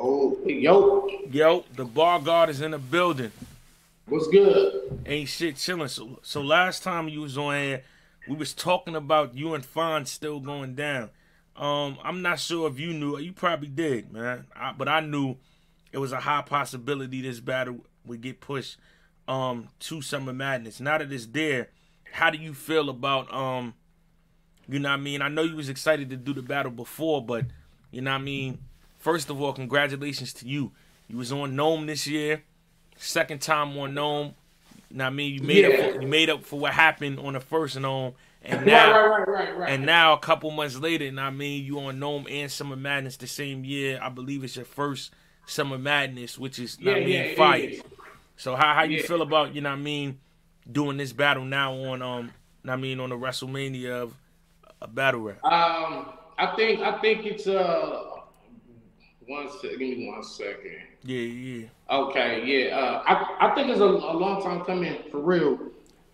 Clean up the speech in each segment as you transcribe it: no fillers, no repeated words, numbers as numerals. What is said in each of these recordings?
Oh, yo, Yo, the bar guard is in the building. what's good? Ain't shit chilling. So last time you was on here, we was talking about you and Fonz still going down. I'm not sure if you knew. You probably did, man. But I knew it was a high possibility this battle would get pushed to Summer Madness. Now that it's there, how do you feel about you know what I mean? I know you was excited to do the battle before, but you know what I mean? First of all, congratulations to you. You was on Gnome this year. Second time on Gnome. You know what I mean? You made up for what happened on the first Gnome. And now Right. and now a couple months later, you know what I mean, you on Gnome and Summer Madness the same year. I believe it's your first Summer Madness, which is you know what I mean, fire. So how you feel about, you know what I mean, doing this battle now on you know what I mean, on the WrestleMania of a battle rap? I think it's give me 1 second. Yeah. Okay, yeah. I think it's a long time coming for real.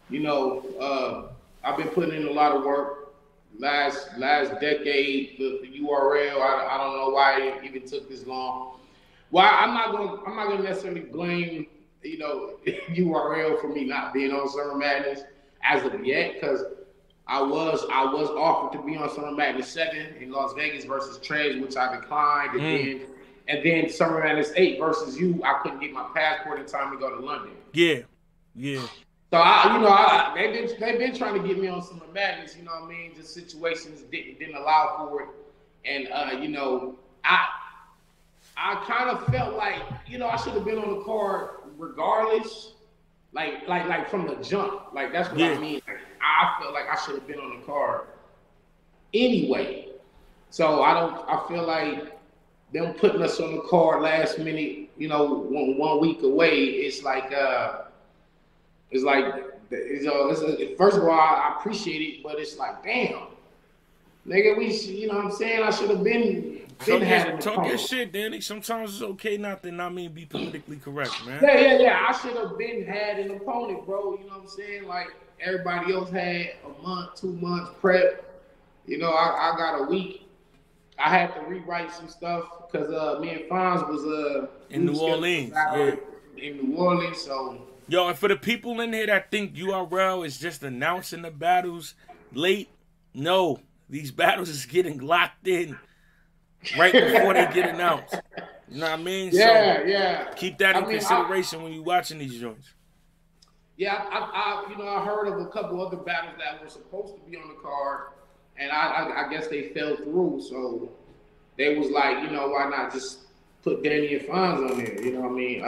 You know, I've been putting in a lot of work. Last decade, the URL. I don't know why it even took this long. Well, I'm not gonna necessarily blame URL for me not being on Summer Madness as of yet, because I was offered to be on Summer Madness 7 in Las Vegas versus Trez, which I declined, and then Summer Madness 8 versus you. I couldn't get my passport in time to go to London. Yeah. So they've been trying to get me on Summer Madness. You know what I mean? Just situations didn't allow for it, and I kind of felt like I should have been on the card regardless. Like from the jump. Like that's what I mean. Like, I felt like I should have been on the card anyway. So I feel like them putting us on the card last minute, 1 week away, it's like first of all, I appreciate it, but it's like, damn, nigga, you know what I'm saying? I should have been Talk your shit, Danny. Sometimes it's okay not to be politically correct, man. Yeah. I should have been had an opponent, bro. You know what I'm saying? Like everybody else had a month, 2 months prep. I got a week. I had to rewrite some stuff because me and Fonz was in New Orleans. In New Orleans, so. Yo, and for the people in here that think URL is just announcing the battles late, no. These battles is getting locked in right before they get announced. You know what I mean? Yeah. Keep that in consideration when you're watching these joints. Yeah, I heard of a couple other battles that were supposed to be on the card, and I guess they fell through. So they was like, why not just put Danny and Fonz on there? You know what I mean?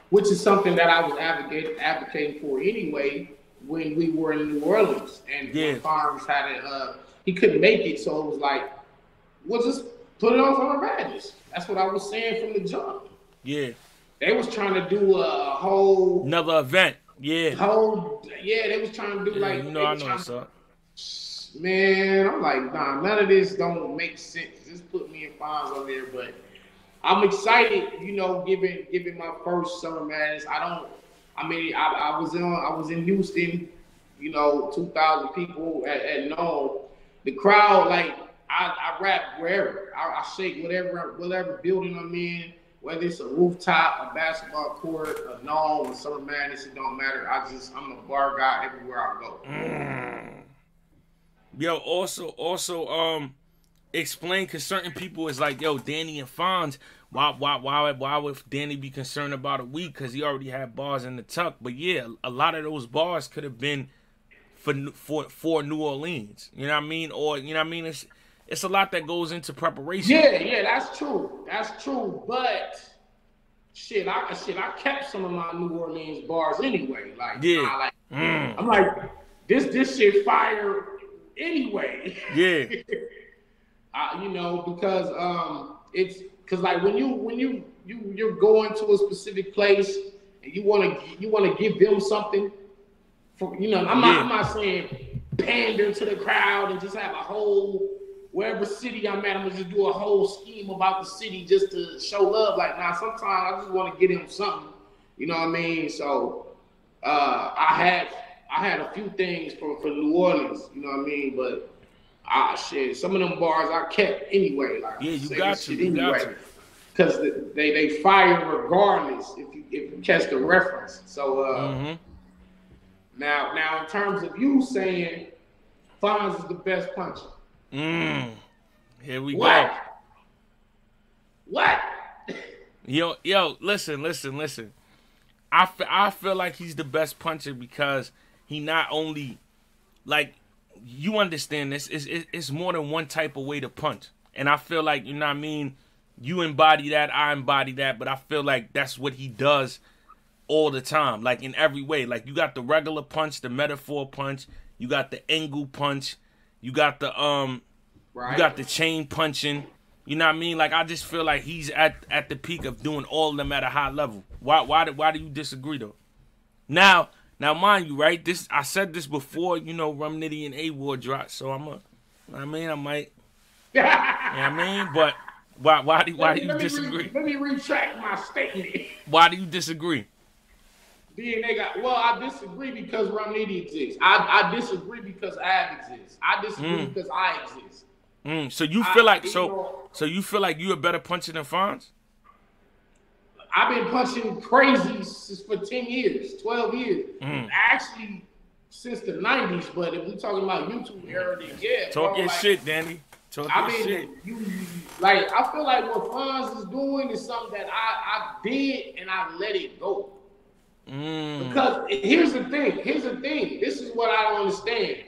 Which is something that I was advocating for anyway when we were in New Orleans, and when Fonz had it, he couldn't make it, so it was like, we'll just put it on Summer Madness. That's what I was saying from the jump. Yeah. They was trying to do a whole another event. Yeah. They was trying to do like. I know, sir. Man, I'm like, nah, none of this don't make sense. Just put me and Fonz on there, but I'm excited. Giving my first Summer Madness. I was in Houston. 2,000 people at Gnome. The crowd, like, I rap wherever. I shake whatever building I'm in, whether it's a rooftop, a basketball court, a Gnome, a Summer Madness, it don't matter. I'm a bar guy everywhere I go. Yo, also, explain, because certain people is like, yo, Danny and Fonz, why would Danny be concerned about a week? Because he already had bars in the tuck. But yeah, a lot of those bars could have been for New Orleans. You know what I mean? Or, you know what I mean? It's a lot that goes into preparation. Yeah, that's true. But shit, I kept some of my New Orleans bars anyway. Like, I'm like, this shit fire anyway. Yeah. Because like when you're going to a specific place and you wanna give them something. I'm not saying pander to the crowd and just have a whole, wherever city I'm at, I'm gonna just do a whole scheme about the city just to show love. Like, sometimes I just want to get him something. You know what I mean? So I had a few things for New Orleans. You know what I mean? But some of them bars I kept anyway. Like, yeah, you got to. because they fire regardless if you catch the reference. So now in terms of you saying Fonz is the best puncher. Here we What? go. What? Yo, listen. I feel like he's the best puncher because he not only, like, you understand this, it's more than one type of way to punch. And I feel like, you know what I mean, you embody that, I embody that, but I feel like that's what he does all the time, like in every way. Like, you got the regular punch, the metaphor punch, you got the angle punch, you got the you got the chain punching. You know what I mean? Like, I just feel like he's at the peak of doing all of them at a high level. Why do you disagree though? Now, mind you, right? I said this before, you know, Rum Nitty and A-Ward dropped, so I might. You know what I mean? But why do you disagree? Let me retract my statement. Why do you disagree? I disagree because Rum Nitty exists. I disagree because Ab exists. I disagree because I exist. So you feel like you feel like you a better puncher than Fonz? I've been punching crazy for 10 years, 12 years. Actually, since the 90s, but if we're talking about YouTube era, then yeah. Talk your shit, Danny. Talk your shit. I feel like what Fonz is doing is something that I did and I let it go. Because here's the thing. This is what I don't understand.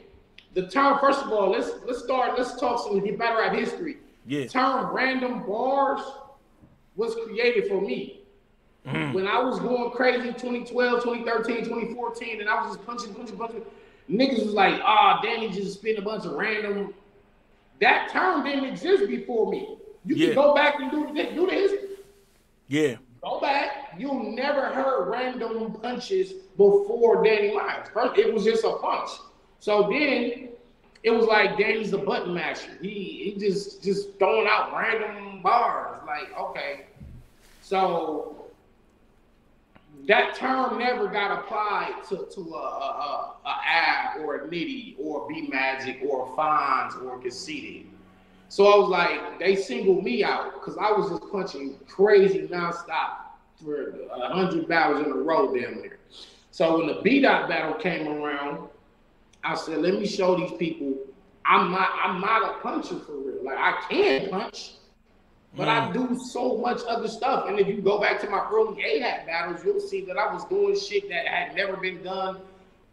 The term, first of all, let's talk some battle rap history. Yeah. The term random bars was created for me. When I was going crazy 2012, 2013, 2014, and I was just punching. Niggas was like, Danny just spit a bunch of random. That term didn't exist before me. You can go back and do the history. Yeah. Go back. You never heard random punches before Danny Lyons. First, it was just a punch. So then it was like Danny's the button masher. He just throwing out random bars. Like, okay. So that term never got applied to a Ab or a Nitty or a B Magic or a Fonz or a Conceited. So I was like, they singled me out because I was just punching crazy nonstop for 100 battles in a row damn near. So when the B-Dot battle came around, I said, let me show these people I'm not a puncher for real. Like, I can punch, but I do so much other stuff. And if you go back to my early A-Hat battles, you'll see that I was doing shit that had never been done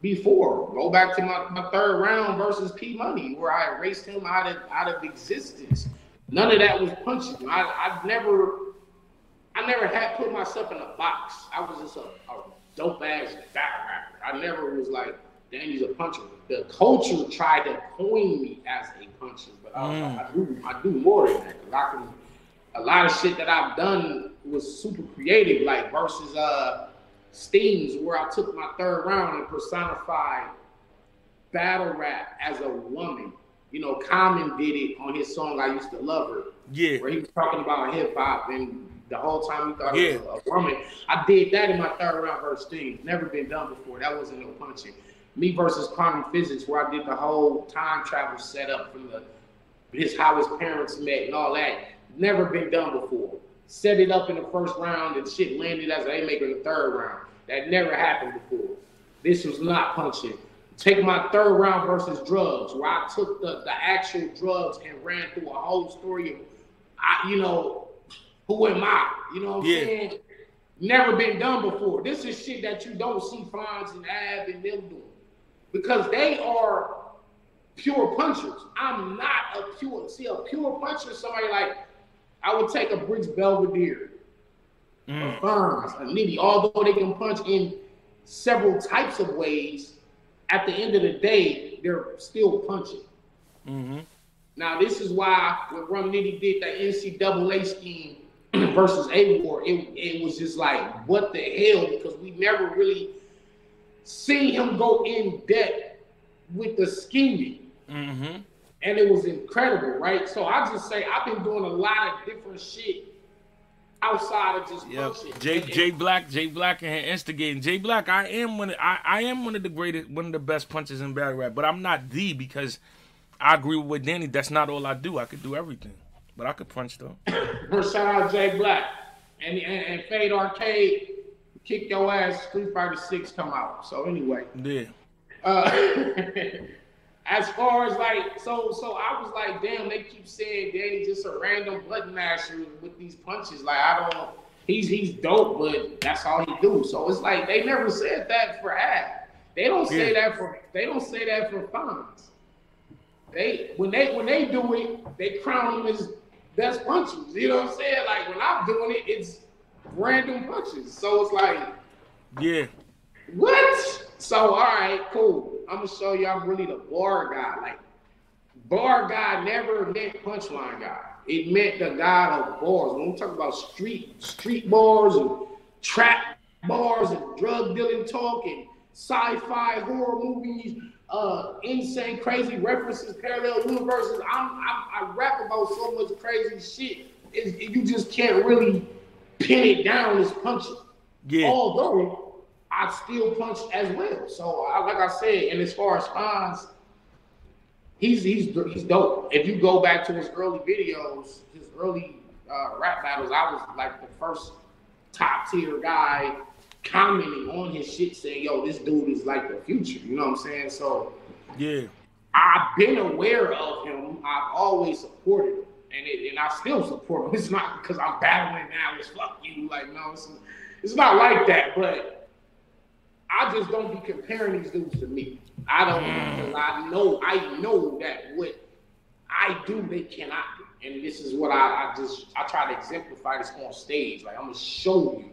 before. Go back to my third round versus P Money, where I erased him out of existence. None of that was punching. I never had put myself in a box. I was just a dope ass battle rapper. I never was like, Danny's a puncher. The culture tried to coin me as a puncher, but I do more than that. Cause a lot of shit that I've done was super creative, like versus Steams, where I took my third round and personified battle rap as a woman. You know, Common did it on his song "I Used to Love Her." Yeah, where he was talking about hip hop, and the whole time he thought it was a woman. I did that in my third round versus Steams. Never been done before. That wasn't no punching. Me versus quantum physics, where I did the whole time travel setup from how his parents met and all that. Never been done before. Set it up in the first round and shit landed as an A-maker in the third round. That never happened before. This was not punching. Take my third round versus drugs, where I took the actual drugs and ran through a whole story of, who am I? You know what I'm saying? Never been done before. This is shit that you don't see Fonz and Ab and them doing. Because they are pure punchers. I'm not a pure puncher is somebody like, I would take a Briggs Belvedere, a Fonz, a Nitty, although they can punch in several types of ways, at the end of the day, they're still punching. Now, this is why when Rum Nitty did that NCAA scheme versus A-War, it was just like, what the hell? Because we never really seen him go in depth with the scheming. And it was incredible, right? So I just say I've been doing a lot of different shit outside of just punching. Jay Black and instigating. Jay Black, I am one of the greatest, one of the best punchers in battle rap, but I'm not because I agree with Danny. That's not all I do. I could do everything. but I could punch though. Shout out Jay Black and Fade Arcade. Kick your ass. Street Fighter 6 come out. So anyway. Yeah. As far as like, so I was like, damn, they keep saying Danny just a random button masher with these punches. Like, I don't, he's dope, but that's all he do. So it's like they never said that for Ab. They don't say that for Fonz. When they do it, they crown him as best punchers. You know what I'm saying? Like when I'm doing it, it's random punches. So it's like, yeah. What? So all right, cool. I'm gonna show you I'm really the bar guy. Like bar guy never meant punchline guy. It meant the guy of bars. When we talk about street bars and trap bars and drug dealing talk and sci-fi horror movies, insane crazy references, parallel universes. I rap about so much crazy shit. You just can't really pin it down as punching. Yeah. Although I still punch as well. So, like I said, and as far as Fonz, he's dope. If you go back to his early videos, his early rap battles, I was like the first top tier guy commenting on his shit, saying, "Yo, this dude is like the future." You know what I'm saying? So, yeah, I've been aware of him. I've always supported him, and I still support him. It's not because I'm battling now. It's fuck you. Like no, it's not like that, but. I just don't be comparing these dudes to me. I don't because I know that what I do they cannot do. And this is what I try to exemplify this on stage. Like I'm gonna show you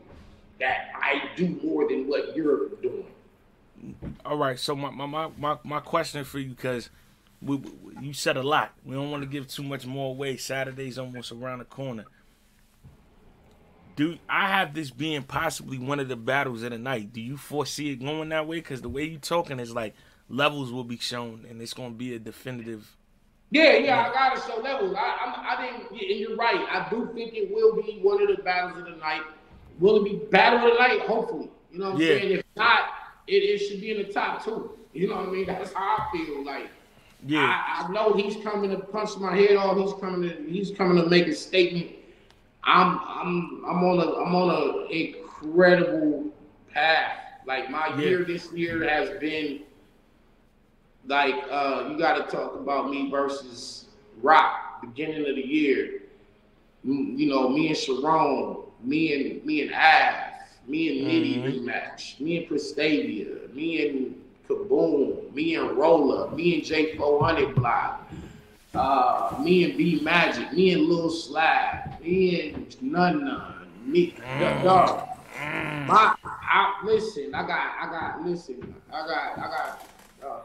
that I do more than what you're doing. All right, so my question for you, because you said a lot. We don't want to give too much more away. Saturday's almost around the corner. I have this being possibly one of the battles of the night. Do you foresee it going that way? Because the way you talking is like levels will be shown, and it's going to be a definitive. Yeah, I gotta show levels. I didn't, and you're right. I do think it will be one of the battles of the night. Will it be battle of the night? Hopefully, you know what I'm saying. If not, it should be in the top two. You know what I mean? That's how I feel. Like, I know he's coming to punch my head off. He's coming to make a statement. I'm on a incredible path. Like my year this year has been like you got to talk about me versus Rock beginning of the year. You know, me and Sharon, me and Av, me and Nitty rematch, me and Prestavia, me and Kaboom, me and Rolla, me and J400 Block. Me and B Magic, me and Lil Slab, me and Nun, me, dog. Listen, I got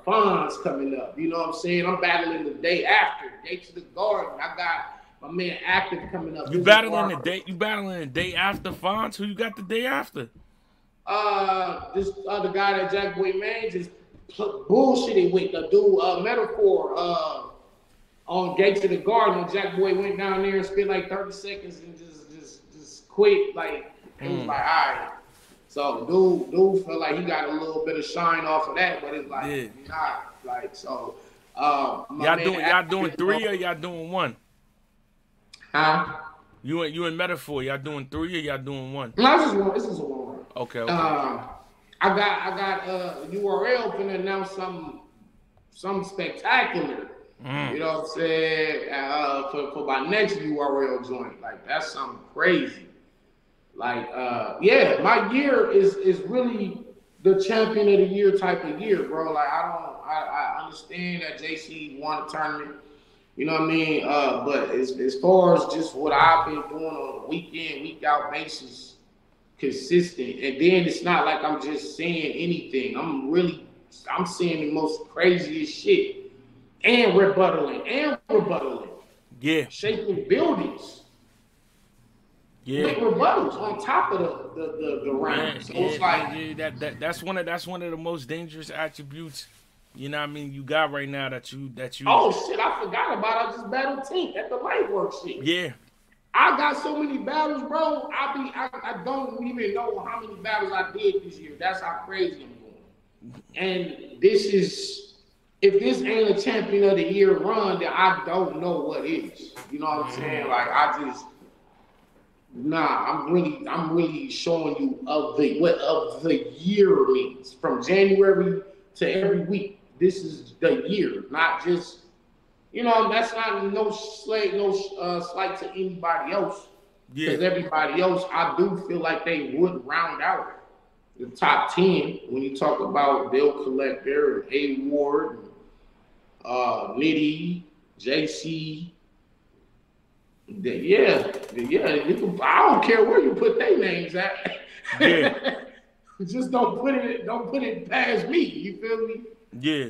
Fonz coming up. You know what I'm saying? I'm battling the day after, Gates of the Garden. I got my man Active coming up. You battling the day after Fonz? Who you got the day after? This other guy that Jack Boy Man just bullshitting with the dude Metaphor. On Gates of the Garden, when Jack Boy went down there and spent like 30 seconds and just quit, like it was like, all right. So dude felt like he got a little bit of shine off of that, but it's like not like so. Y'all doing three or y'all doing one? Huh? You and Metaphor, y'all doing three or y'all doing one? No, this is a one. Okay. I got URL finna announce something spectacular. You know what I'm saying? For my next URL joint, like that's something crazy. Like, my year is really the champion of the year type of year, bro. Like, I understand that JC won a tournament, you know what I mean? But as far as just what I've been doing on a week in, week out basis, consistent, and then it's not like I'm just saying anything. I'm saying the most craziest shit. And rebuttaling. Yeah. Shaking buildings. Yeah. With rebuttals on top of the round. So it's like that's one of the most dangerous attributes, you know what I mean, you got right now that you Oh shit, I forgot about it. I just battled Tink at the Lightwork shit. Yeah. I got so many battles, bro. I don't even know how many battles I did this year. That's how crazy I'm going. And this is if this ain't a champion of the year run, then I don't know what is. You know what I'm saying? Like I just I'm really showing you what of the year means from January to every week. This is the year, not just that's not no slight to anybody else. Because everybody else, I do feel like they would round out the top 10 when you talk about Bill Collector, A Ward, Liddy, JC. Yeah. I don't care where you put their names at. Yeah. Just don't put it past me. You feel me? Yeah.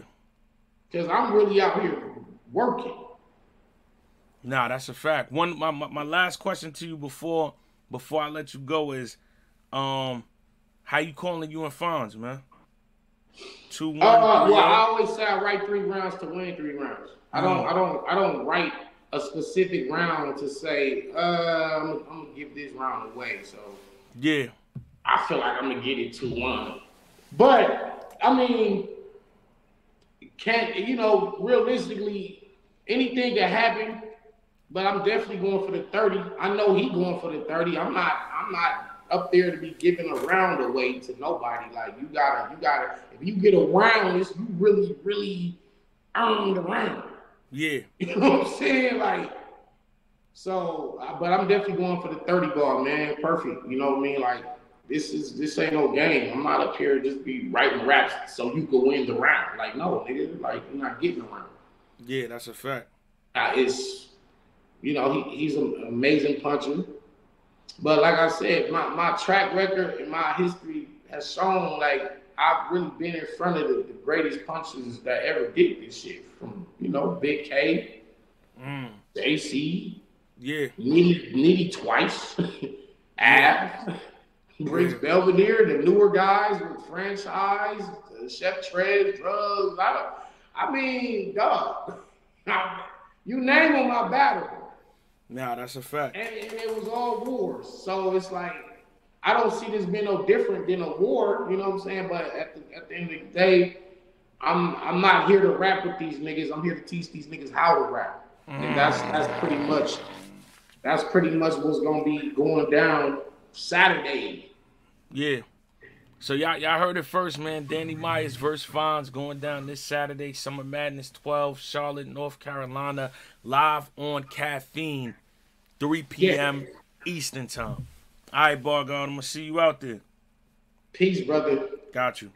Because I'm really out here working. Nah, that's a fact. My last question to you before I let you go is, how you calling you and Fonz, man? 2-1. Well, I always say I write 3 rounds to win 3 rounds. I don't write a specific round to say I'm gonna give this round away. So yeah, I feel like I'm gonna get it 2-1. But I mean, realistically, anything can happen. But I'm definitely going for the 30. I know he going for the 30. I'm not up there to be giving a round away to nobody. Like you gotta. If you get a round, you really, really earn the round. Yeah. You know what I'm saying? Like, so, but I'm definitely going for the 30 ball, man. Perfect. You know what I mean? Like, this ain't no game. I'm not up here to just be writing raps so you can win the round. Like, no, nigga. Like, you're not getting a round. Yeah, that's a fact. He's an amazing puncher. But like I said, my track record and my history has shown, like, I've really been in front of the greatest punchers that ever did this shit. From, Big K, JC, yeah, Nitty twice, Ab, Briggs Belvedere, the newer guys with franchise, Chef Trez, drugs. I mean, dog. You name them, I battled. Nah, that's a fact. And it was all wars. So it's like, I don't see this being no different than a war, you know what I'm saying? But at the end of the day, I'm not here to rap with these niggas. I'm here to teach these niggas how to rap. And that's pretty much what's gonna be going down Saturday. Yeah. So y'all heard it first, man. Danny Myers versus Fonz going down this Saturday, Summer Madness 12, Charlotte, North Carolina, live on Caffeine, 3 p.m. Eastern time. All right, Bargard, I'm gonna see you out there. Peace, brother. Got you.